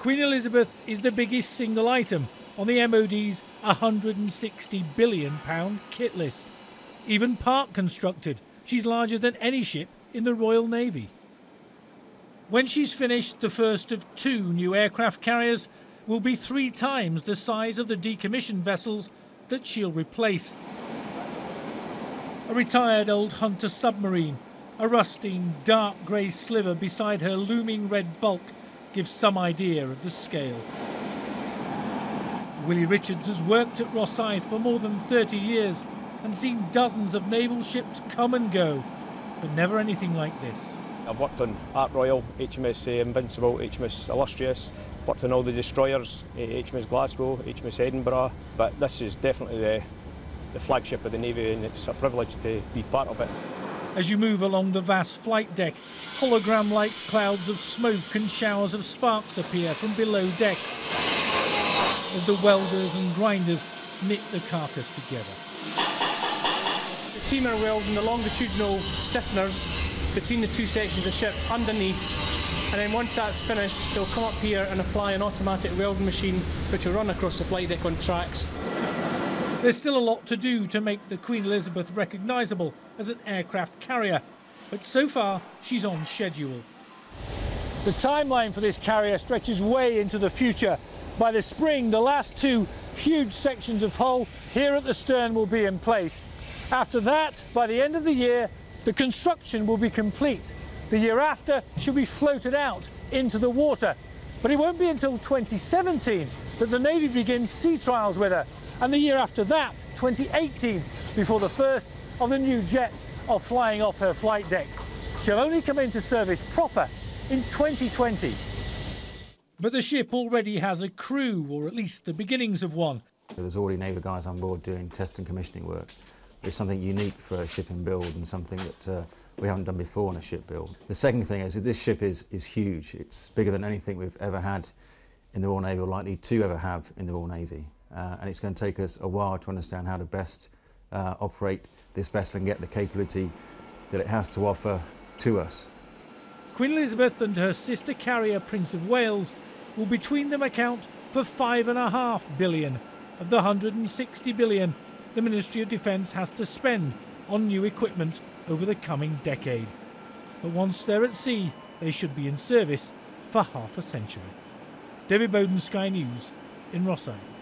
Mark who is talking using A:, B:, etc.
A: Queen Elizabeth is the biggest single item on the MOD's £160 billion kit list. Even part constructed, she's larger than any ship in the Royal Navy. When she's finished, the first of 2 new aircraft carriers will be 3 times the size of the decommissioned vessels that she'll replace. A retired old Hunter submarine, a rusting dark grey sliver beside her looming red bulk, gives some idea of the scale. Willie Richards has worked at Rosyth for more than 30 years and seen dozens of naval ships come and go, but never anything like this.
B: I've worked on Ark Royal, HMS Invincible, HMS Illustrious, worked on all the destroyers, HMS Glasgow, HMS Edinburgh, but this is definitely the flagship of the Navy, and it's a privilege to be part of it.
A: As you move along the vast flight deck, hologram-like clouds of smoke and showers of sparks appear from below decks as the welders and grinders knit the carcass together.
C: The team are welding the longitudinal stiffeners between the 2 sections of ship underneath, and then once that's finished they'll come up here and apply an automatic welding machine which will run across the flight deck on tracks.
A: There's still a lot to do to make the Queen Elizabeth recognisable as an aircraft carrier, but so far she's on schedule. The timeline for this carrier stretches way into the future. By the spring, the last 2 huge sections of hull here at the stern will be in place. After that, by the end of the year, the construction will be complete. The year after, she'll be floated out into the water. But it won't be until 2017 that the Navy begins sea trials with her, and the year after that, 2018, before the first of the new jets are flying off her flight deck. She'll only come into service proper in 2020. But the ship already has a crew, or at least the beginnings of one.
D: There's already naval guys on board doing test and commissioning work. It's something unique for a ship in build and something that we haven't done before in a ship build. The second thing is that this ship is huge. It's bigger than anything we've ever had in the Royal Navy, or likely to ever have in the Royal Navy. And it's going to take us a while to understand how to best operate this vessel and get the capability that it has to offer to us.
A: Queen Elizabeth and her sister carrier Prince of Wales will between them account for £5.5 billion of the £160 billion the Ministry of Defence has to spend on new equipment over the coming decade. But once they're at sea, they should be in service for half a century. David Bowden, Sky News in Rosyth.